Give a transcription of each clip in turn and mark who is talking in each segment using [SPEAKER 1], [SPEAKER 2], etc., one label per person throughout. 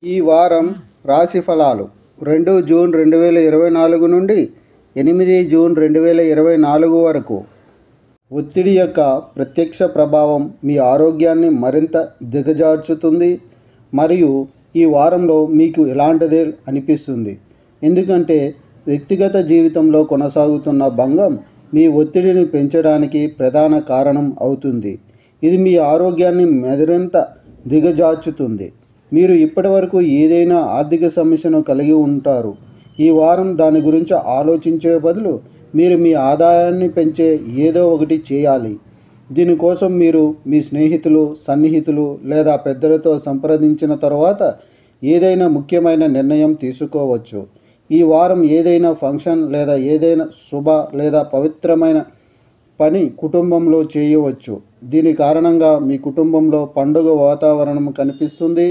[SPEAKER 1] ఈ వారం రాశి ఫలాలు 2 జూన్ 2024 నుండి 8 జూన్ 2024 వరకు. ఒత్తిడి యొక్క ప్రత్యక్ష ప్రభావం మీ ఆరోగ్యాన్ని మరింత దిగజార్చుతుంది మరియు ఈ వారంలో మీకు ఎలాంటిదే అనిపిస్తుంది. ఎందుకంటే వ్యక్తిగత జీవితంలో కొనసాగుతున్న భంగం మీ ఒత్తిడిని పెంచడానికి ప్రధాన కారణం అవుతుంది. ఇది మీ ఆరోగ్యాన్ని మరింత దిగజార్చుతుంది. మీరు ఇప్పటివరకు ఏదైనా ఆర్థిక సమస్యను కలిగి ఉంటారు. ఈ వారం దాని గురించి ఆలోచించే బదులు మీరు మీ ఆదాయాన్ని పెంచే ఏదో ఒకటి చేయాలి. దీనికోసం మీరు మీ స్నేహితులు, సన్నిహితులు లేదా పెద్దలతో సంప్రదించిన తర్వాత ఏదైనా ముఖ్యమైన నిర్ణయం తీసుకోవచ్చు. ఈ వారం ఏదైనా ఫంక్షన్ లేదా ఏదైనా శుభ లేదా పవిత్రమైన పని కుటుంబంలో చేయవచ్చు. దీని కారణంగా మీ కుటుంబంలో పండుగ వాతావరణం కనిపిస్తుంది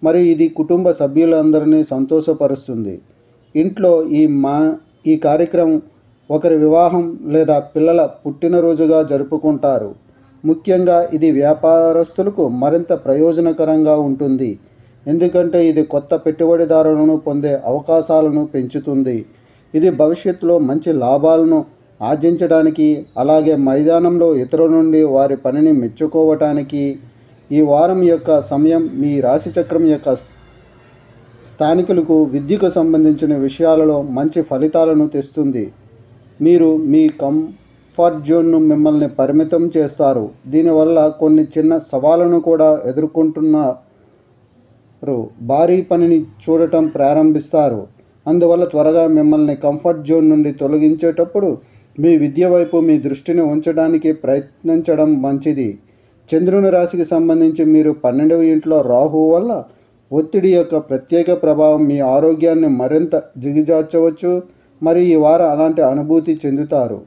[SPEAKER 1] మరియు ఇది కుటుంబ సభ్యులందరినీ సంతోషపరుస్తుంది. ఇంట్లో ఈ కార్యక్రమం ఒకరి వివాహం లేదా పిల్లల పుట్టినరోజుగా జరుపుకుంటారు. ముఖ్యంగా ఇది వ్యాపారస్తులకు మరింత ప్రయోజనకరంగా ఉంటుంది, ఎందుకంటే ఇది కొత్త పెట్టుబడిదారులను పొందే అవకాశాలను పెంచుతుంది. ఇది భవిష్యత్తులో మంచి లాభాలను ఆర్జించడానికి అలాగే మైదానంలో ఇతరుల నుండి వారి పనిని మెచ్చుకోవటానికి. ఈ వారం యొక్క సమయం మీ రాశిచక్రం యొక్క స్థానికులకు విద్యకు సంబంధించిన విషయాలలో మంచి ఫలితాలను తెస్తుంది. మీరు మీ కంఫర్ట్ జోన్ను మిమ్మల్ని పరిమితం చేస్తారు. దీనివల్ల కొన్ని చిన్న సవాళ్లను కూడా ఎదుర్కొంటున్నారు. భారీ పనిని చూడటం ప్రారంభిస్తారు. అందువల్ల త్వరగా మిమ్మల్ని కంఫర్ట్ జోన్ నుండి తొలగించేటప్పుడు మీ విద్య వైపు మీ దృష్టిని ఉంచడానికి ప్రయత్నించడం మంచిది. చంద్రుని రాశికి సంబంధించి మీరు 12వ ఇంట్లో రాహువు వల్ల ఒత్తిడి యొక్క ప్రత్యేక ప్రభావం మీ ఆరోగ్యాన్ని మరింత దిగజార్చవచ్చు మరియు ఈ వారం అలాంటి అనుభూతి చెందుతారు.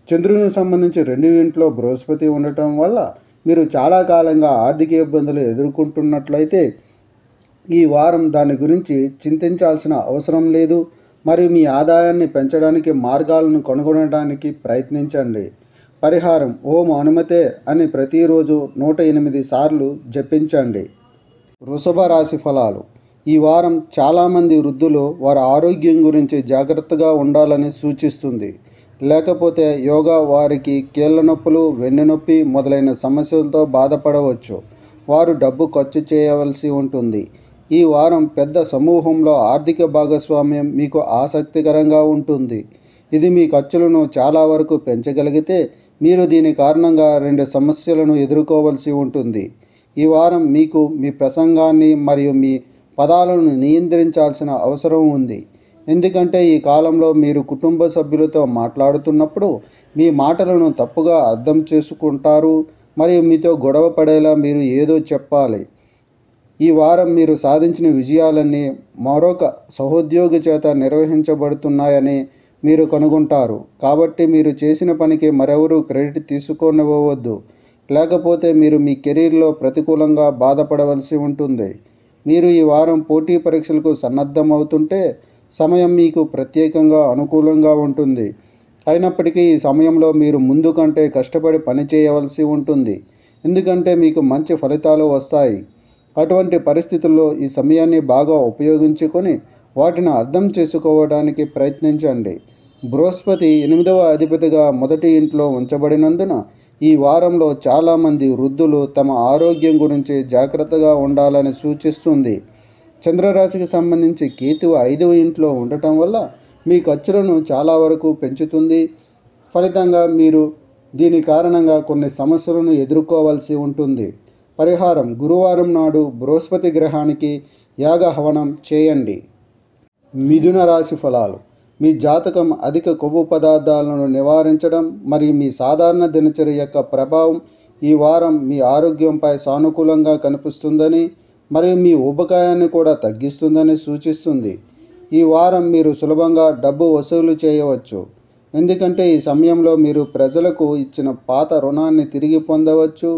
[SPEAKER 1] చంద్రునికి సంబంధించి 2వ ఇంట్లో బృహస్పతి ఉండటం వల్ల మీరు చాలా కాలంగా ఆర్థిక ఇబ్బందులు ఎదుర్కొంటున్నట్లయితే ఈ వారం దాని గురించి చింతించాల్సిన అవసరం లేదు మరియు మీ ఆదాయాన్ని పెంచడానికి మార్గాలను కనుగొనడానికి ప్రయత్నించండి. పరిహారం: ఓం హనుమతే అని ప్రతిరోజు 108 సార్లు జపించండి. వృషభ రాశి ఫలాలు. ఈ వారం చాలామంది వృద్ధులు వారి ఆరోగ్యం గురించి జాగ్రత్తగా ఉండాలని సూచిస్తుంది. లేకపోతే యోగా వారికి కీళ్ళ నొప్పులు, వెన్నునొప్పి మొదలైన సమస్యలతో బాధపడవచ్చు. వారు డబ్బు ఖర్చు చేయవలసి ఉంటుంది. ఈ వారం పెద్ద సమూహంలో ఆర్థిక భాగస్వామ్యం మీకు ఆసక్తికరంగా ఉంటుంది. ఇది మీ ఖర్చులను చాలా వరకు పెంచగలిగితే మీరు దీని కారణంగా 2 సమస్యలను ఎదుర్కోవలసి ఉంటుంది. ఈ వారం మీకు మీ ప్రసంగాన్ని మరియు మీ పదాలను నియంత్రించాల్సిన అవసరం ఉంది, ఎందుకంటే ఈ కాలంలో మీరు కుటుంబ సభ్యులతో మాట్లాడుతున్నప్పుడు మీ మాటలను తప్పుగా అర్థం చేసుకుంటారు మరియు మీతో గొడవ పడేలా మీరు ఏదో చెప్పాలి. ఈ వారం మీరు సాధించిన విజయాలన్నీ మరొక సహోద్యోగి చేత నిర్వహించబడుతున్నాయని మీరు కనుగొంటారు. కాబట్టి మీరు చేసిన పనికి మరెవరూ క్రెడిట్ తీసుకోనివ్వవద్దు, లేకపోతే మీరు మీ కెరీర్లో ప్రతికూలంగా బాధపడవలసి ఉంటుంది. మీరు ఈ వారం పోటీ పరీక్షలకు సన్నద్ధమవుతుంటే సమయం మీకు ప్రత్యేకంగా అనుకూలంగా ఉంటుంది. అయినప్పటికీ ఈ సమయంలో మీరు ముందు కంటే కష్టపడి పని చేయవలసి ఉంటుంది, ఎందుకంటే మీకు మంచి ఫలితాలు వస్తాయి. అటువంటి పరిస్థితుల్లో ఈ సమయాన్ని బాగా ఉపయోగించుకొని వాటిని అర్థం చేసుకోవడానికి ప్రయత్నించండి. బృహస్పతి 8వ అధిపతిగా మొదటి ఇంట్లో ఉంచబడినందున ఈ వారంలో చాలామంది వృద్ధులు తమ ఆరోగ్యం గురించి జాగ్రత్తగా ఉండాలని సూచిస్తుంది. చంద్రరాశికి సంబంధించి కేతువు 5వ ఇంట్లో ఉండటం వల్ల మీ ఖర్చులను చాలా వరకు పెంచుతుంది. ఫలితంగా మీరు దీని కారణంగా కొన్ని సమస్యలను ఎదుర్కోవాల్సి ఉంటుంది. పరిహారం: గురువారం నాడు బృహస్పతి గ్రహానికి యాగ హవనం చేయండి. మిథున రాశి ఫలాలు. మీ జాతకం అధిక కొవ్వు పదార్థాలను నివారించడం మరియు మీ సాధారణ దినచర్య యొక్క ప్రభావం ఈ వారం మీ ఆరోగ్యంపై సానుకూలంగా కనిపిస్తుందని మరియు మీ ఊబకాయాన్ని కూడా తగ్గిస్తుందని సూచిస్తుంది. ఈ వారం మీరు సులభంగా డబ్బు వసూలు చేయవచ్చు, ఎందుకంటే ఈ సమయంలో మీరు ప్రజలకు ఇచ్చిన పాత రుణాన్ని తిరిగి పొందవచ్చు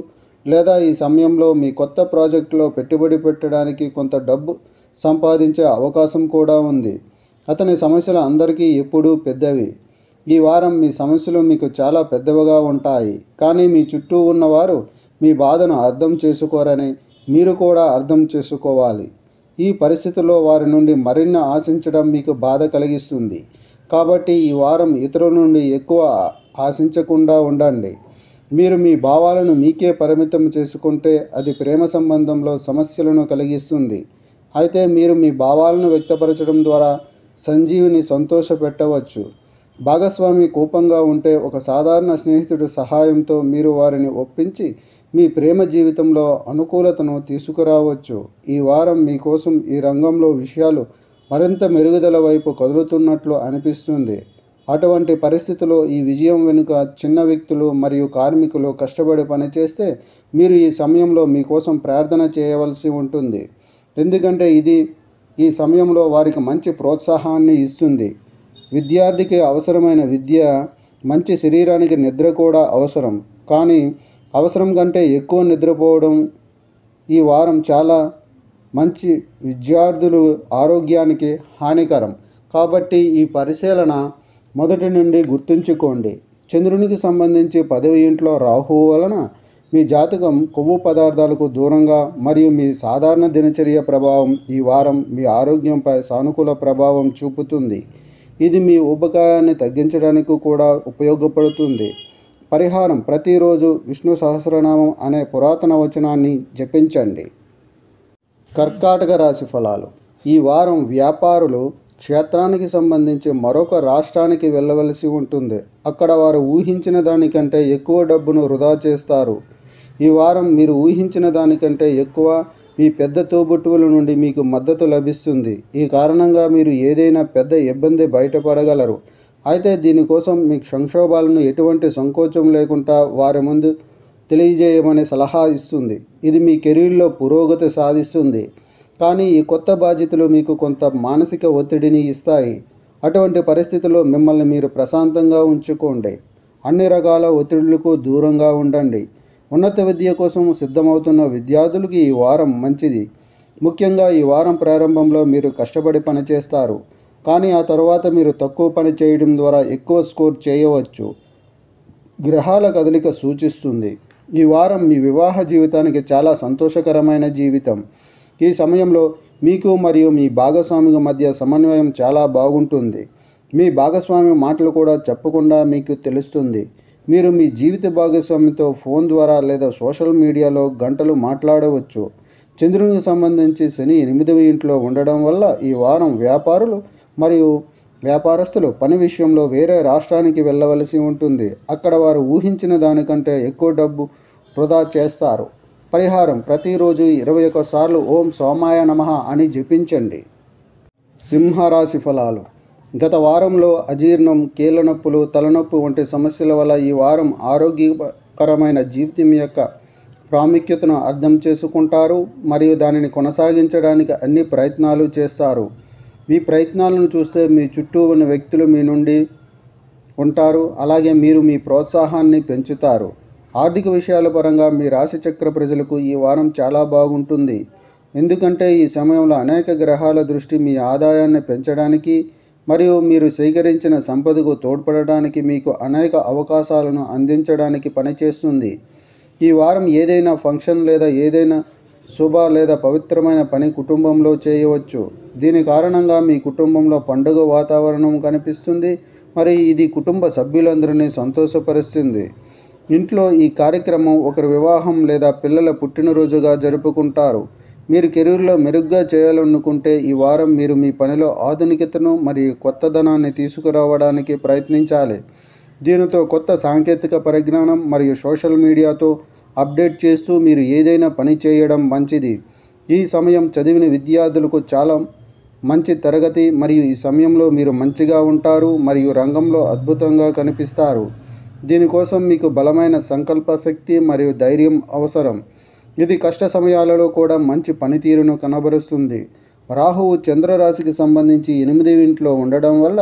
[SPEAKER 1] లేదా ఈ సమయంలో మీ కొత్త ప్రాజెక్టులో పెట్టుబడి పెట్టడానికి కొంత డబ్బు సంపాదించే అవకాశం కూడా ఉంది. అతని సమస్యలు అందరికీ ఎప్పుడూ పెద్దవి. ఈ వారం మీ సమస్యలు మీకు చాలా పెద్దవిగా ఉంటాయి, కానీ మీ చుట్టూ ఉన్నవారు మీ బాధను అర్థం చేసుకోరని మీరు కూడా అర్థం చేసుకోవాలి. ఈ పరిస్థితుల్లో వారి నుండి మరిన్ని ఆశించడం మీకు బాధ కలిగిస్తుంది. కాబట్టి ఈ వారం ఇతరుల నుండి ఎక్కువ ఆశించకుండా ఉండండి. మీరు మీ భావాలను మీకే పరిమితం చేసుకుంటే అది ప్రేమ సంబంధంలో సమస్యలను కలిగిస్తుంది. అయితే మీరు మీ భావాలను వ్యక్తపరచడం ద్వారా సంజీవిని సంతోషపెట్టవచ్చు. భాగస్వామి కోపంగా ఉంటే ఒక సాధారణ స్నేహితుడి సహాయంతో మీరు వారిని ఒప్పించి మీ ప్రేమ జీవితంలో అనుకూలతను తీసుకురావచ్చు. ఈ వారం మీకోసం ఈ రంగంలో విషయాలు మరింత మెరుగుదల వైపు కదులుతున్నట్లు అనిపిస్తుంది. అటువంటి పరిస్థితుల్లో ఈ విజయం వెనుక చిన్న వ్యక్తులు మరియు కార్మికులు కష్టపడి పనిచేస్తే మీరు ఈ సమయంలో మీకోసం ప్రార్థన చేయవలసి ఉంటుంది. ఎందుకంటే ఇది ఈ సమయంలో వారికి మంచి ప్రోత్సాహాన్ని ఇస్తుంది. విద్యార్థికి అవసరమైన విద్య, మంచి శరీరానికి నిద్ర కూడా అవసరం. కానీ అవసరం కంటే ఎక్కువ నిద్రపోవడం ఈ వారం చాలా మంచి విద్యార్థులు ఆరోగ్యానికి హానికరం. కాబట్టి ఈ పరిశీలన మొదటి నుండి గుర్తుంచుకోండి. చంద్రునికి సంబంధించి 10వ ఇంట్లో రాహువు వలన మీ జాతకం కొవ్వు పదార్థాలకు దూరంగా మరియు మీ సాధారణ దినచర్య ప్రభావం ఈ వారం మీ ఆరోగ్యంపై సానుకూల ప్రభావం చూపుతుంది. ఇది మీ ఊబకాయాన్ని తగ్గించడానికి కూడా ఉపయోగపడుతుంది. పరిహారం: ప్రతిరోజు విష్ణు సహస్రనామం అనే పురాతన వచనాన్ని జపించండి. కర్కాటక రాశి ఫలాలు. ఈ వారం వ్యాపారులు క్షేత్రానికి సంబంధించి మరొక రాష్ట్రానికి వెళ్ళవలసి ఉంటుంది. అక్కడ వారు ఊహించిన దానికంటే ఎక్కువ డబ్బును వృధా చేస్తారు. ఈ వారం మీరు ఊహించిన దానికంటే ఎక్కువ మీ పెద్ద తోబుట్టువుల నుండి మీకు మద్దతు లభిస్తుంది. ఈ కారణంగా మీరు ఏదైనా పెద్ద ఇబ్బంది బయటపడగలరు. అయితే దీనికోసం మీ సంక్షోభాలను ఎటువంటి సంకోచం లేకుండా వారి ముందు తెలియజేయమని సలహా ఇస్తుంది. ఇది మీ కెరీర్లో పురోగతి సాధిస్తుంది. కానీ ఈ కొత్త బాధ్యతలు మీకు కొంత మానసిక ఒత్తిడిని ఇస్తాయి. అటువంటి పరిస్థితుల్లో మిమ్మల్ని మీరు ప్రశాంతంగా ఉంచుకోండి. అన్ని రకాల ఒత్తిడులకు దూరంగా ఉండండి. ఉన్నత విద్య కోసం సిద్ధమవుతున్న విద్యార్థులకి ఈ వారం మంచిది. ముఖ్యంగా ఈ వారం ప్రారంభంలో మీరు కష్టపడి పనిచేస్తారు. కానీ ఆ తర్వాత మీరు తక్కువ పని చేయడం ద్వారా ఎక్కువ స్కోర్ చేయవచ్చు. గ్రహాల కదలిక సూచిస్తుంది. ఈ వారం మీ వివాహ జీవితానికి చాలా సంతోషకరమైన జీవితం. ఈ సమయంలో మీకు మరియు మీ భాగస్వామి మధ్య సమన్వయం చాలా బాగుంటుంది. మీ భాగస్వామి మాటలు కూడా చెప్పకుండా మీకు తెలుస్తుంది. మీరు మీ జీవిత భాగస్వామితో ఫోన్ ద్వారా లేదా సోషల్ మీడియాలో గంటలు మాట్లాడవచ్చు. చంద్రునికి సంబంధించి శని 8వ ఇంట్లో ఉండడం వల్ల ఈ వారం వ్యాపారులు మరియు వ్యాపారస్తులు పని విషయంలో వేరే రాష్ట్రానికి వెళ్ళవలసి ఉంటుంది. అక్కడ వారు ఊహించిన దానికంటే ఎక్కువ డబ్బు వృధా చేస్తారు. పరిహారం: ప్రతిరోజు 21 సార్లు ఓం సోమాయ నమః అని జపించండి. సింహరాశి ఫలాలు. గత వారంలో అజీర్ణం, కీళ్ళ నొప్పులు, తలనొప్పి వంటి సమస్యల వల్ల ఈ వారం ఆరోగ్యకరమైన జీవితం యొక్క ప్రాముఖ్యతను అర్థం చేసుకుంటారు మరియు దానిని కొనసాగించడానికి అన్ని ప్రయత్నాలు చేస్తారు. మీ ప్రయత్నాలను చూస్తే మీ చుట్టూ ఉన్న వ్యక్తులు మీ నుండి ఉంటారు. అలాగే మీరు మీ ప్రోత్సాహాన్ని పెంచుతారు. ఆర్థిక విషయాల పరంగా మీ రాశి చక్ర ప్రజలకు ఈ వారం చాలా బాగుంటుంది. ఎందుకంటే ఈ సమయంలో అనేక గ్రహాల దృష్టి మీ ఆదాయాన్ని పెంచడానికి మరియు మీరు సేకరించిన సంపదకు తోడ్పడడానికి మీకు అనేక అవకాశాలను అందించడానికి పనిచేస్తుంది. ఈ వారం ఏదైనా ఫంక్షన్ లేదా ఏదైనా శుభ లేదా పవిత్రమైన పని కుటుంబంలో చేయవచ్చు. దీని కారణంగా మీ కుటుంబంలో పండుగ వాతావరణం కనిపిస్తుంది మరియు ఇది కుటుంబ సభ్యులందరినీ సంతోషపరుస్తుంది. ఇంట్లో ఈ కార్యక్రమం ఒకరి వివాహం లేదా పిల్లల పుట్టినరోజుగా జరుపుకుంటారు. మీరు కెరీర్లో మెరుగ్గా చేయాలనుకుంటే ఈ వారం మీరు మీ పనిలో ఆధునికతను మరియు కొత్తదనాన్ని తీసుకురావడానికి ప్రయత్నించాలి. దీనితో కొత్త సాంకేతిక పరిజ్ఞానం మరియు సోషల్ మీడియాతో అప్డేట్ చేస్తూ మీరు ఏదైనా పని చేయడం మంచిది. ఈ సమయం చదివిన విద్యార్థులకు చాలా మంచి తరగతి మరియు ఈ సమయంలో మీరు మంచిగా ఉంటారు మరియు రంగంలో అద్భుతంగా కనిపిస్తారు. దీనికోసం మీకు బలమైన సంకల్ప శక్తి మరియు ధైర్యం అవసరం. ఇది కష్ట సమయాలలో కూడా మంచి పనితీరును కనబరుస్తుంది. రాహువు చంద్రరాశికి సంబంధించి 8వ ఇంట్లో ఉండడం వల్ల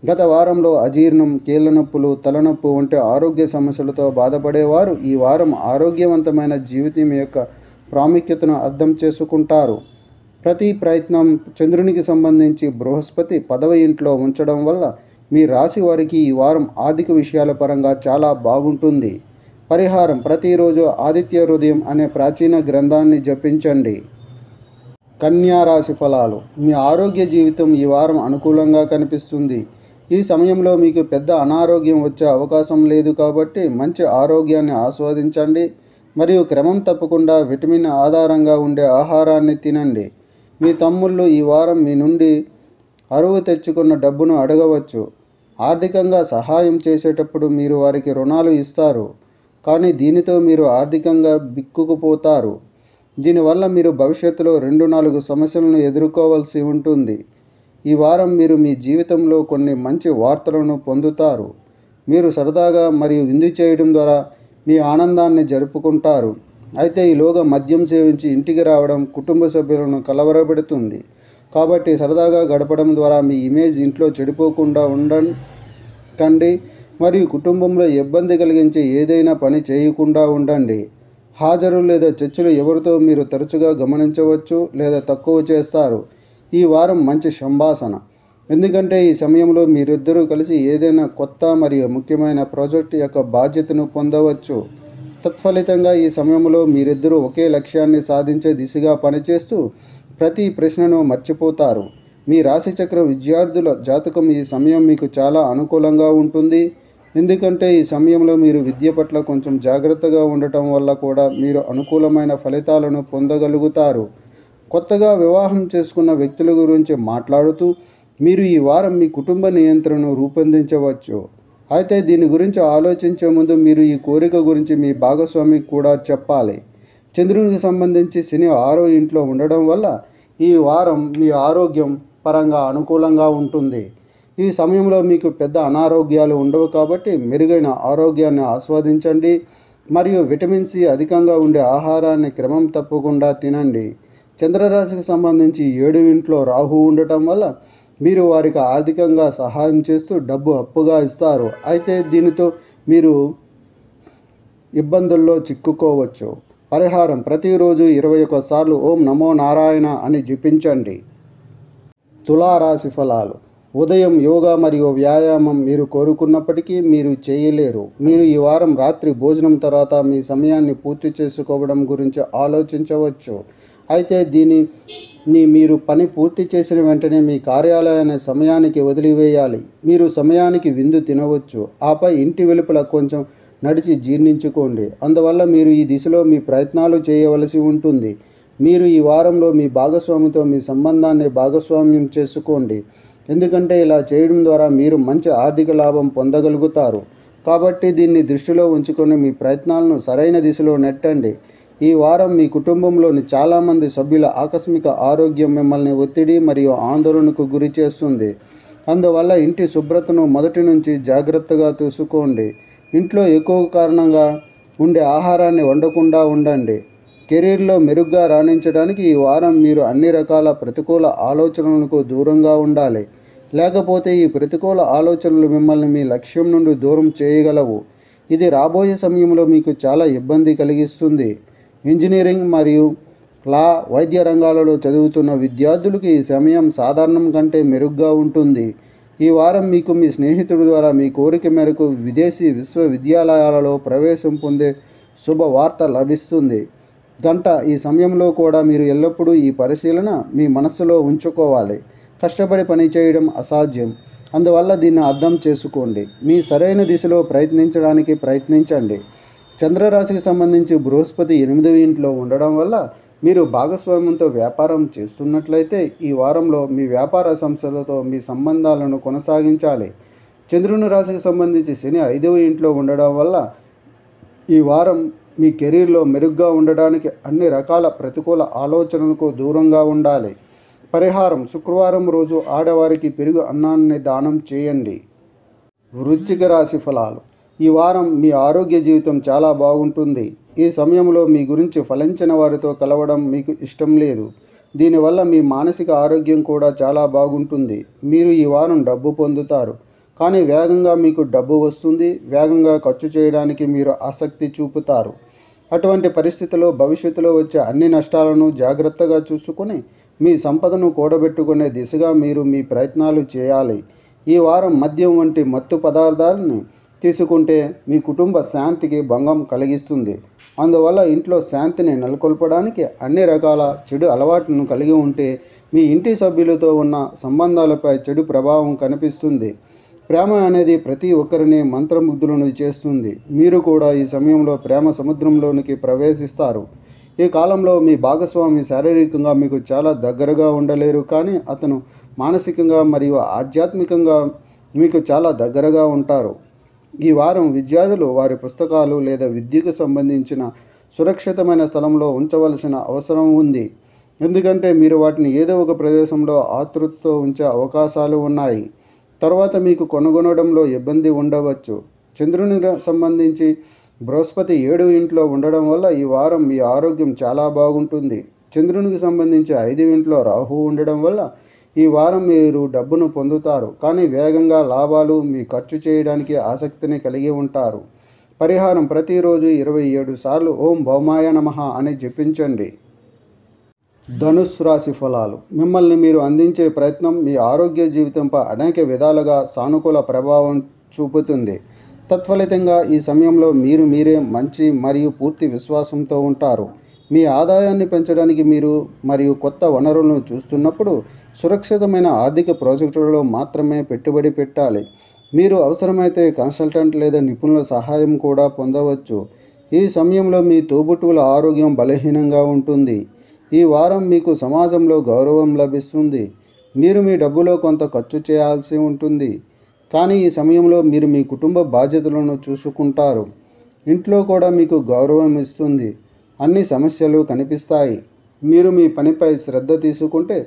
[SPEAKER 1] గత వారంలో అజీర్ణం, కీళ్ళ నొప్పులు, తలనొప్పి వంటి ఆరోగ్య సమస్యలతో బాధపడేవారు ఈ వారం ఆరోగ్యవంతమైన జీవితం యొక్క ప్రాముఖ్యతను అర్థం చేసుకుంటారు. ప్రతి ప్రయత్నం చంద్రునికి సంబంధించి బృహస్పతి 10వ ఇంట్లో ఉంచడం వల్ల మీ రాశి వారికి ఈ వారం ఆర్థిక విషయాల పరంగా చాలా బాగుంటుంది. పరిహారం: ప్రతిరోజు ఆదిత్య హృదయం అనే ప్రాచీన గ్రంథాన్ని జపించండి. కన్యా రాశి ఫలాలు. మీ ఆరోగ్య జీవితం ఈ వారం అనుకూలంగా కనిపిస్తుంది. ఈ సమయంలో మీకు పెద్ద అనారోగ్యం వచ్చే అవకాశం లేదు కాబట్టి మంచి ఆరోగ్యాన్ని ఆస్వాదించండి మరియు క్రమం తప్పకుండా విటమిన్ ఆధారంగా ఉండే ఆహారాన్ని తినండి. మీ తమ్ముళ్ళు ఈ వారం మీ నుండి అరువు తెచ్చుకున్న డబ్బును అడగవచ్చు. ఆర్థికంగా సహాయం చేసేటప్పుడు మీరు వారికి రుణాలు ఇస్తారు, కానీ దీనితో మీరు ఆర్థికంగా బిక్కుకుపోతారు. దీనివల్ల మీరు భవిష్యత్తులో 2-4 సమస్యలను ఎదుర్కోవాల్సి ఉంటుంది. ఈ వారం మీరు మీ జీవితంలో కొన్ని మంచి వార్తలను పొందుతారు. మీరు సరదాగా మరియు విందు చేయడం ద్వారా మీ ఆనందాన్ని జరుపుకుంటారు. అయితే ఈలోగా మద్యం సేవించి ఇంటికి రావడం కుటుంబ సభ్యులను కలవరపెడుతుంది. కాబట్టి సరదాగా గడపడం ద్వారా మీ ఇమేజ్ ఇంట్లో చెడిపోకుండా ఉండకండి మరియు కుటుంబంలో ఇబ్బంది కలిగించే ఏదైనా పని చేయకుండా ఉండండి. హాజరు లేదా చర్చలు ఎవరితో మీరు తరచుగా గమనించవచ్చు లేదా తక్కువ చేస్తారు. ఈ వారం మంచి సంభాషణ, ఎందుకంటే ఈ సమయంలో మీరిద్దరూ కలిసి ఏదైనా కొత్త మరియు ముఖ్యమైన ప్రాజెక్టు యొక్క బాధ్యతను పొందవచ్చు. తత్ఫలితంగా ఈ సమయంలో మీరిద్దరూ ఒకే లక్ష్యాన్ని సాధించే దిశగా పనిచేస్తూ ప్రతి ప్రశ్నను మర్చిపోతారు. మీ రాశిచక్ర విద్యార్థుల జాతకం ఈ సమయం మీకు చాలా అనుకూలంగా ఉంటుంది, ఎందుకంటే ఈ సమయంలో మీరు విద్య పట్ల కొంచెం జాగ్రత్తగా ఉండటం వల్ల కూడా మీరు అనుకూలమైన ఫలితాలను పొందగలుగుతారు. కొత్తగా వివాహం చేసుకున్న వ్యక్తుల గురించి మాట్లాడుతూ మీరు ఈ వారం మీ కుటుంబ నియంత్రణను రూపొందించవచ్చు. అయితే దీని గురించి ఆలోచించే ముందు మీరు ఈ కోరిక గురించి మీ భాగస్వామికి కూడా చెప్పాలి. చంద్రునికి సంబంధించి శని 6వ ఇంట్లో ఉండడం వల్ల ఈ వారం మీ ఆరోగ్యం పరంగా అనుకూలంగా ఉంటుంది. ఈ సమయంలో మీకు పెద్ద అనారోగ్యాలు ఉండవు కాబట్టి మెరుగైన ఆరోగ్యాన్ని ఆస్వాదించండి మరియు విటమిన్ సి అధికంగా ఉండే ఆహారాన్ని క్రమం తప్పకుండా తినండి. చంద్రరాశికి సంబంధించి 7వ ఇంట్లో రాహు ఉండటం వల్ల మీరు వారికి ఆర్థికంగా సహాయం చేస్తూ డబ్బు అప్పుగా ఇస్తారు. అయితే దీనితో మీరు ఇబ్బందుల్లో చిక్కుకోవచ్చు. పరిహారం: ప్రతిరోజు 21 సార్లు ఓం నమో నారాయణ అని జపించండి. తులారాశి ఫలాలు. ఉదయం యోగా మరియు వ్యాయామం మీరు కోరుకున్నప్పటికీ మీరు చేయలేరు. మీరు ఈ వారం రాత్రి భోజనం తర్వాత మీ సమయాన్ని పూర్తి చేసుకోవడం గురించి ఆలోచించవచ్చు. అయితే దీనిని మీరు పని పూర్తి చేసిన వెంటనే మీ కార్యాలయాన్ని సమయానికి వదిలివేయాలి. మీరు సమయానికి విందు తినవచ్చు, ఆపై ఇంటి వెలుపల కొంచెం నడిచి జీర్ణించుకోండి. అందువల్ల మీరు ఈ దిశలో మీ ప్రయత్నాలు చేయవలసి ఉంటుంది. మీరు ఈ వారంలో మీ భాగస్వామితో మీ సంబంధాన్ని భాగస్వామ్యం చేసుకోండి, ఎందుకంటే ఇలా చేయడం ద్వారా మీరు మంచి ఆర్థిక లాభం పొందగలుగుతారు. కాబట్టి దీన్ని దృష్టిలో ఉంచుకొని మీ ప్రయత్నాలను సరైన దిశలో నెట్టండి. ఈ వారం మీ కుటుంబంలోని చాలామంది సభ్యుల ఆకస్మిక ఆరోగ్యం మిమ్మల్ని ఒత్తిడి మరియు ఆందోళనకు గురి చేస్తుంది. అందువల్ల ఇంటి శుభ్రతను మొదటి నుంచి జాగ్రత్తగా చూసుకోండి. ఇంట్లో ఎక్కువ కారణంగా ఉండే ఆహారాన్ని వండకుండా ఉండండి. కెరీర్లో మెరుగ్గా రాణించడానికి ఈ వారం మీరు అన్ని రకాల ప్రతికూల ఆలోచనలకు దూరంగా ఉండాలి, లేకపోతే ఈ ప్రతికూల ఆలోచనలు మిమ్మల్ని మీ లక్ష్యం నుండి దూరం చేయగలవు. ఇది రాబోయే సమయంలో మీకు చాలా ఇబ్బంది కలిగిస్తుంది. ఇంజనీరింగ్ మరియు లా, వైద్య రంగాలలో చదువుతున్న విద్యార్థులకు ఈ సమయం సాధారణం కంటే మెరుగ్గా ఉంటుంది. ఈ వారం మీకు మీ స్నేహితుడి ద్వారా మీ కోరిక మేరకు విదేశీ విశ్వవిద్యాలయాలలో ప్రవేశం పొందే శుభవార్త లభిస్తుంది. ఈ సమయంలో కూడా మీరు ఎల్లప్పుడూ ఈ పరిశీలన మీ మనస్సులో ఉంచుకోవాలి. కష్టపడి పనిచేయడం అసాధ్యం, అందువల్ల దీన్ని అర్థం చేసుకోండి. మీ సరైన దిశలో ప్రయత్నించడానికి ప్రయత్నించండి. చంద్రరాశికి సంబంధించి బృహస్పతి 8వ ఇంట్లో ఉండడం వల్ల మీరు భాగస్వామ్యంతో వ్యాపారం చేస్తున్నట్లయితే ఈ వారంలో మీ వ్యాపార సంస్థలతో మీ సంబంధాలను కొనసాగించాలి. చంద్రుని రాశికి సంబంధించి శని 5వ ఇంట్లో ఉండడం వల్ల ఈ వారం మీ కెరీర్లో మెరుగ్గా ఉండడానికి అన్ని రకాల ప్రతికూల ఆలోచనలకు దూరంగా ఉండాలి. పరిహారం: శుక్రవారం రోజు ఆడవారికి పెరుగు అన్నాన్ని దానం చేయండి. వృశ్చిక రాశి ఫలాలు. ఈ వారం మీ ఆరోగ్య జీవితం చాలా బాగుంటుంది. ఈ సమయంలో మీ గురించి ఫలించిన వారితో కలవడం మీకు ఇష్టం లేదు. దీనివల్ల మీ మానసిక ఆరోగ్యం కూడా చాలా బాగుంటుంది. మీరు ఈ వారం డబ్బు పొందుతారు, కానీ వేగంగా మీకు డబ్బు వస్తుంది. వేగంగా ఖర్చు చేయడానికి మీరు ఆసక్తి చూపుతారు. అటువంటి పరిస్థితుల్లో భవిష్యత్తులో వచ్చే అన్ని నష్టాలను జాగ్రత్తగా చూసుకొని మీ సంపదను కూడబెట్టుకునే దిశగా మీరు మీ ప్రయత్నాలు చేయాలి. ఈ వారం మద్యం వంటి మత్తు పదార్థాలను తీసుకుంటే మీ కుటుంబ శాంతికి భంగం కలిగిస్తుంది. అందువల్ల ఇంట్లో శాంతిని నెలకొల్పడానికి అన్ని రకాల చెడు అలవాట్లను కలిగి ఉంటే మీ ఇంటి సభ్యులతో ఉన్న సంబంధాలపై చెడు ప్రభావం కనిపిస్తుంది. ప్రేమ అనేది ప్రతి ఒక్కరిని మంత్రముగ్ధులను చేస్తుంది. మీరు కూడా ఈ సమయంలో ప్రేమ సముద్రంలోనికి ప్రవేశిస్తారు. ఈ కాలంలో మీ భాగస్వామి శారీరకంగా మీకు చాలా దగ్గరగా ఉండలేరు, కానీ అతను మానసికంగా మరియు ఆధ్యాత్మికంగా మీకు చాలా దగ్గరగా ఉంటారు. ఈ వారం విద్యార్థులు వారి పుస్తకాలు లేదా విద్యకు సంబంధించిన సురక్షితమైన స్థలంలో ఉంచవలసిన అవసరం ఉంది, ఎందుకంటే మీరు వాటిని ఏదో ఒక ప్రదేశంలో ఆతృతతో ఉంచే అవకాశాలు ఉన్నాయి. తర్వాత మీకు కొనుగొనడంలో ఇబ్బంది ఉండవచ్చు. చంద్రునికి సంబంధించి బృహస్పతి 7వ ఇంట్లో ఉండడం వల్ల ఈ వారం మీ ఆరోగ్యం చాలా బాగుంటుంది. చంద్రునికి సంబంధించి 5వ ఇంట్లో రాహువు ఉండడం వల్ల ఈ వారం మీరు డబ్బును పొందుతారు, కానీ వేగంగా లాభాలు మీ ఖర్చు చేయడానికి ఆసక్తిని కలిగి ఉంటారు. పరిహారం: ప్రతిరోజు 27 సార్లు ఓం భౌమాయ నమః అని జపించండి. ధనుస్సు రాశి ఫలాలు. మిమ్మల్ని మీరు అందించే ప్రయత్నం మీ ఆరోగ్య జీవితంపై అనేక విధాలుగా సానుకూల ప్రభావం చూపుతుంది. తత్ఫలితంగా ఈ సమయంలో మీరే మంచి మరియు పూర్తి విశ్వాసంతో ఉంటారు. మీ ఆదాయాన్ని పెంచడానికి మీరు మరియు కొత్త వనరులను చూస్తున్నప్పుడు సురక్షితమైన ఆర్థిక ప్రాజెక్టులలో మాత్రమే పెట్టుబడి పెట్టాలి. మీరు అవసరమైతే కన్సల్టెంట్ లేదా నిపుణుల సహాయం కూడా పొందవచ్చు. ఈ సమయంలో మీ తోబుట్టువుల ఆరోగ్యం బలహీనంగా ఉంటుంది. ఈ వారం మీకు సమాజంలో గౌరవం లభిస్తుంది. మీరు మీ డబ్బులో కొంత ఖర్చు చేయాల్సి ఉంటుంది, కానీ ఈ సమయంలో మీరు మీ కుటుంబ బాధ్యతలను చూసుకుంటారు. ఇంట్లో కూడా మీకు గౌరవం ఇస్తుంది. అన్ని సమస్యలు కనిపిస్తాయి. మీరు మీ పనిపై శ్రద్ధ తీసుకుంటే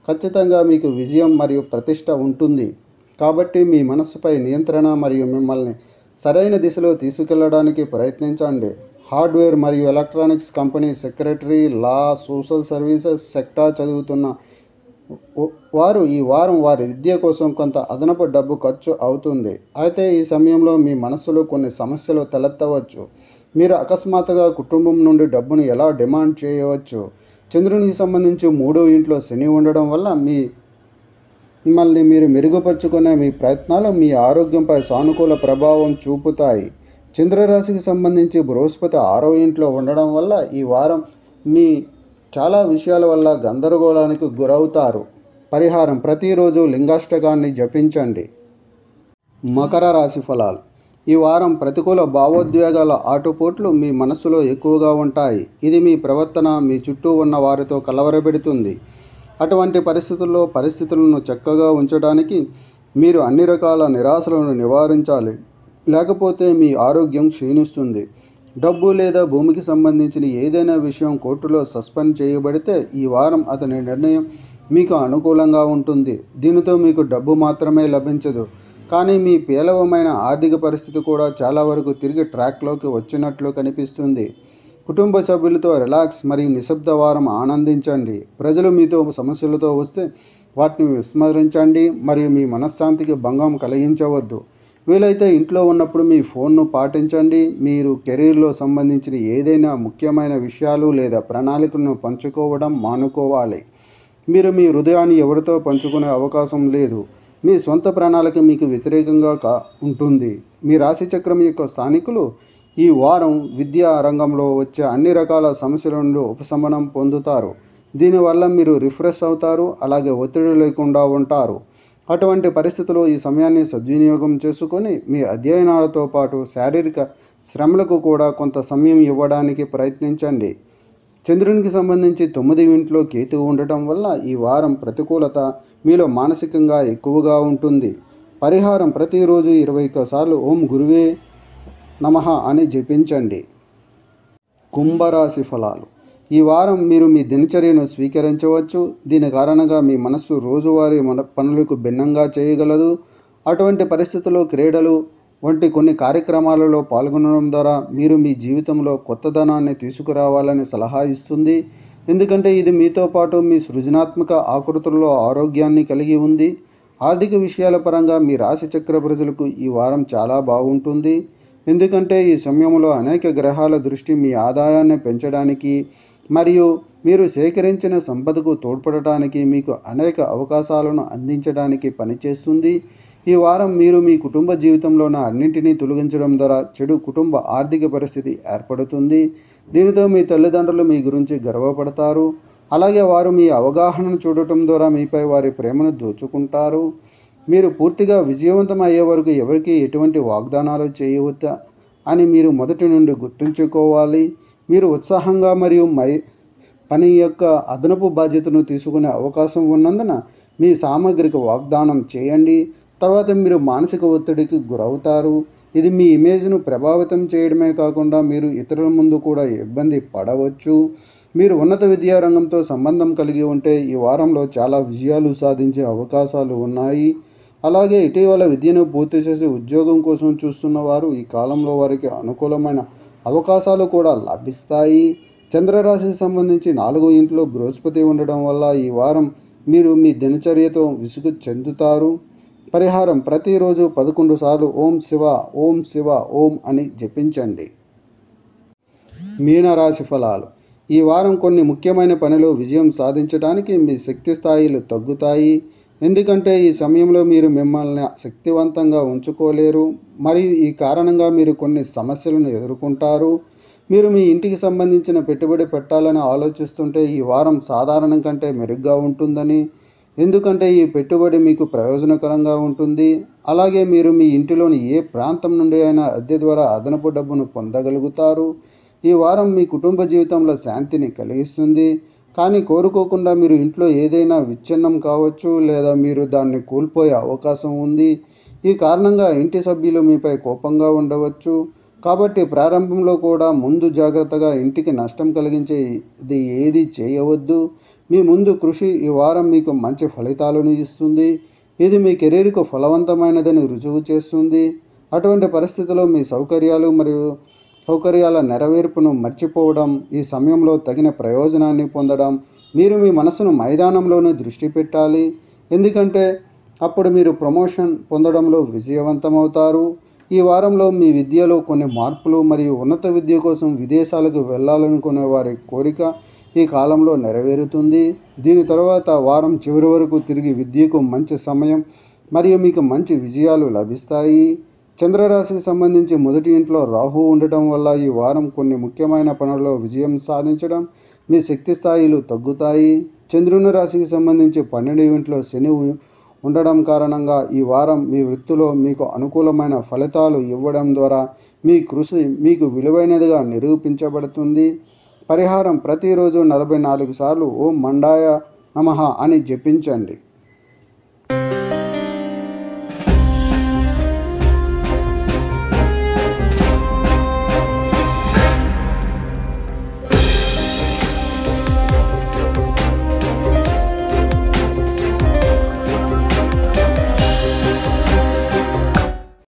[SPEAKER 1] ఖచ్చితంగా మీకు విజయం మరియు ప్రతిష్ట ఉంటుంది. కాబట్టి మీ మనస్సుపై నియంత్రణ మరియు మిమ్మల్ని సరైన దిశలో తీసుకెళ్లడానికి ప్రయత్నించండి. హార్డ్వేర్ మరియు ఎలక్ట్రానిక్స్ కంపెనీ, సెక్రటరీ, లా, సోషల్ సర్వీసెస్ సెక్టార్ చదువుతున్న వారు ఈ వారం వారి విద్య కోసం కొంత అదనపు డబ్బు ఖర్చు అవుతుంది. అయితే ఈ సమయంలో మీ మనస్సులో కొన్ని సమస్యలు తలెత్తవచ్చు. మీరు అకస్మాత్తుగా కుటుంబం నుండి డబ్బును ఎలా డిమాండ్ చేయవచ్చు. చంద్రునికి సంబంధించి 3వ ఇంట్లో శని ఉండడం వల్ల మిమ్మల్ని మీరు మెరుగుపరుచుకునే మీ ప్రయత్నాలు మీ ఆరోగ్యంపై సానుకూల ప్రభావం చూపుతాయి. చంద్రరాశికి సంబంధించి బృహస్పతి 6వ ఇంట్లో ఉండడం వల్ల ఈ వారం మీ చాలా విషయాల వల్ల గందరగోళానికి గురవుతారు. పరిహారం: ప్రతిరోజు లింగాష్టకాన్ని జపించండి. మకర రాశి ఫలాలు. ఈ వారం ప్రతికూల భావోద్వేగాల ఆటుపోట్లు మీ మనస్సులో ఎక్కువగా ఉంటాయి. ఇది మీ ప్రవర్తన మీ చుట్టూ ఉన్న వారితో కలవరపెడుతుంది. అటువంటి పరిస్థితులను చక్కగా ఉంచడానికి మీరు అన్ని రకాల నిరాశలను నివారించాలి, లేకపోతే మీ ఆరోగ్యం క్షీణిస్తుంది. డబ్బు లేదా భూమికి సంబంధించిన ఏదైనా విషయం కోర్టులో సస్పెండ్ చేయబడితే ఈ వారం అతని నిర్ణయం మీకు అనుకూలంగా ఉంటుంది. దీనితో మీకు డబ్బు మాత్రమే లభించదు, కానీ మీ పేలవమైన ఆర్థిక పరిస్థితి కూడా చాలా వరకు తిరిగి ట్రాక్లోకి వచ్చినట్లు కనిపిస్తుంది. కుటుంబ సభ్యులతో రిలాక్స్ మరియు నిశ్శబ్ద వారం ఆనందించండి. ప్రజలు మీతో సమస్యలతో వస్తే వాటిని విస్మరించండి మరియు మీ మనశ్శాంతికి భంగం కలిగించవద్దు. వీలైతే ఇంట్లో ఉన్నప్పుడు మీ ఫోన్ను పాటించండి. మీరు కెరీర్లో సంబంధించిన ఏదైనా ముఖ్యమైన విషయాలు లేదా ప్రణాళికలను పంచుకోవడం మానుకోవాలి. మీరు మీ హృదయాన్ని ఎవరితో పంచుకునే అవకాశం లేదు. మీ సొంత ప్రణాళిక మీకు వ్యతిరేకంగా ఉంటుంది. మీ రాశిచక్రం యొక్క స్థానికులు ఈ వారం విద్యా రంగంలో వచ్చే అన్ని రకాల సమస్యల నుండి ఉపశమనం పొందుతారు. దీనివల్ల మీరు రిఫ్రెష్ అవుతారు, అలాగే ఒత్తిడి లేకుండా ఉంటారు. అటువంటి పరిస్థితుల్లో ఈ సమయాన్ని సద్వినియోగం చేసుకొని మీ అధ్యయనాలతో పాటు శారీరక శ్రమలకు కూడా కొంత సమయం ఇవ్వడానికి ప్రయత్నించండి. చంద్రునికి సంబంధించి 9వ ఇంట్లో కేతువు ఉండటం వల్ల ఈ వారం ప్రతికూలత మీలో మానసికంగా ఎక్కువగా ఉంటుంది. పరిహారం: ప్రతిరోజు 21 సార్లు ఓం గురువే నమః అని జపించండి. కుంభరాశి ఫలాలు. ఈ వారం మీరు మీ దినచర్యను స్వీకరించవచ్చు. దీని కారణంగా మీ మనస్సు రోజువారీ పనులకు భిన్నంగా చేయగలదు. అటువంటి పరిస్థితుల్లో క్రీడలు వంటి కొన్ని కార్యక్రమాలలో పాల్గొనడం ద్వారా మీరు మీ జీవితంలో కొత్తదనాన్ని తీసుకురావాలని సలహా ఇస్తుంది, ఎందుకంటే ఇది మీతో పాటు మీ సృజనాత్మక ఆకృతుల్లో ఆరోగ్యాన్ని కలిగి ఉంది. ఆర్థిక విషయాల పరంగా మీ రాశిచక్ర ప్రజలకు ఈ వారం చాలా బాగుంటుంది, ఎందుకంటే ఈ సమయంలో అనేక గ్రహాల దృష్టి మీ ఆదాయాన్ని పెంచడానికి మరియు మీరు సేకరించిన సంపదకు తోడ్పడటానికి మీకు అనేక అవకాశాలను అందించడానికి పనిచేస్తుంది. ఈ వారం మీరు మీ కుటుంబ జీవితంలోని అన్నింటినీ తొలగించడం ద్వారా చెడు కుటుంబ ఆర్థిక పరిస్థితి ఏర్పడుతుంది. దీనితో మీ తల్లిదండ్రులు మీ గురించి గర్వపడతారు. అలాగే వారు మీ అవగాహనను చూడటం ద్వారా మీపై వారి ప్రేమను దోచుకుంటారు. మీరు పూర్తిగా విజయవంతం అయ్యే వరకు ఎవరికీ ఎటువంటి వాగ్దానాలు చేయవద్దా అని మీరు మొదటి నుండి గుర్తుంచుకోవాలి. మీరు ఉత్సాహంగా మరియు పని యొక్క అదనపు బాధ్యతను తీసుకునే అవకాశం ఉన్నందున మీ సామగ్రికి వాగ్దానం చేయండి. తర్వాత మీరు మానసిక ఒత్తిడికి గురవుతారు. ఇది మీ ఇమేజ్ను ప్రభావితం చేయడమే కాకుండా మీరు ఇతరుల ముందు కూడా ఇబ్బంది పడవచ్చు. మీరు ఉన్నత విద్యా రంగంతో సంబంధం కలిగి ఉంటే ఈ వారంలో చాలా విజయాలు సాధించే అవకాశాలు ఉన్నాయి. అలాగే ఇటీవల విద్యను పూర్తి చేసి ఉద్యోగం కోసం చూస్తున్న వారు ఈ కాలంలో వారికి అనుకూలమైన అవకాశాలు కూడా లభిస్తాయి. చంద్రరాశికి సంబంధించి 4వ ఇంట్లో బృహస్పతి ఉండడం వల్ల ఈ వారం మీరు మీ దినచర్యతో విసుగు చెందుతారు. పరిహారం: ప్రతిరోజు 11 సార్లు ఓం శివ ఓం శివ ఓం అని జపించండి. మీనరాశి ఫలాలు: ఈ వారం కొన్ని ముఖ్యమైన పనిలో విజయం సాధించడానికి మీ శక్తి స్థాయిలు తగ్గుతాయి. ఎందుకంటే ఈ సమయంలో మీరు మిమ్మల్ని శక్తివంతంగా ఉంచుకోలేరు మరియు ఈ కారణంగా మీరు కొన్ని సమస్యలను ఎదుర్కొంటారు. మీరు మీ ఇంటికి సంబంధించిన పెట్టుబడి పెట్టాలని ఆలోచిస్తుంటే ఈ వారం సాధారణం కంటే మెరుగ్గా ఉంటుందని, ఎందుకంటే ఈ పెట్టుబడి మీకు ప్రయోజనకరంగా ఉంటుంది. అలాగే మీరు మీ ఇంటిలోని ఏ ప్రాంతం నుండి అయినా అద్దె ద్వారా అదనపు డబ్బును పొందగలుగుతారు. ఈ వారం మీ కుటుంబ జీవితంలో శాంతిని కలిగిస్తుంది. కానీ కోరుకోకుండా మీరు ఇంట్లో ఏదైనా విచ్ఛిన్నం కావచ్చు లేదా మీరు దాన్ని కోల్పోయే అవకాశం ఉంది. ఈ కారణంగా ఇంటి సభ్యులు మీపై కోపంగా ఉండవచ్చు. కాబట్టి ప్రారంభంలో కూడా ముందు జాగ్రత్తగా ఇంటికి నష్టం కలిగించేది ఏది చేయవద్దు. మీ ముందు కృషి ఈ వారం మీకు మంచి ఫలితాలను ఇస్తుంది. ఇది మీ కెరీర్కు ఫలవంతమైనదని రుజువు చేస్తుంది. అటువంటి పరిస్థితుల్లో మీ సౌకర్యాల నెరవేర్పును మర్చిపోవడం, ఈ సమయంలో తగిన ప్రయోజనాన్ని పొందడం, మీరు మీ మనసును మైదానంలోనే దృష్టి పెట్టాలి. ఎందుకంటే అప్పుడు మీరు ప్రమోషన్ పొందడంలో విజయవంతమవుతారు. ఈ వారంలో మీ విద్యలో కొన్ని మార్పులు మరియు ఉన్నత విద్య కోసం విదేశాలకు వెళ్ళాలనుకునే వారి కోరిక ఈ కాలంలో నెరవేరుతుంది. దీని తర్వాత వారం చివరి వరకు తిరిగి విద్యకు మంచి సమయం మరియు మీకు మంచి విజయాలు లభిస్తాయి. చంద్రరాశికి సంబంధించి మొదటి ఇంట్లో రాహు ఉండటం వల్ల ఈ వారం కొన్ని ముఖ్యమైన పనుల్లో విజయం సాధించడం మీ శక్తి స్థాయిలు తగ్గుతాయి. చంద్రుని రాశికి సంబంధించి 12వ ఇంట్లో శని ఉండడం కారణంగా ఈ వారం మీ వృత్తిలో మీకు అనుకూలమైన ఫలితాలు ఇవ్వడం ద్వారా మీ కృషి మీకు విలువైనదిగా నిరూపించబడుతుంది. పరిహారం: ప్రతిరోజు 44 సార్లు ఓం మండాయ నమః అని జపించండి.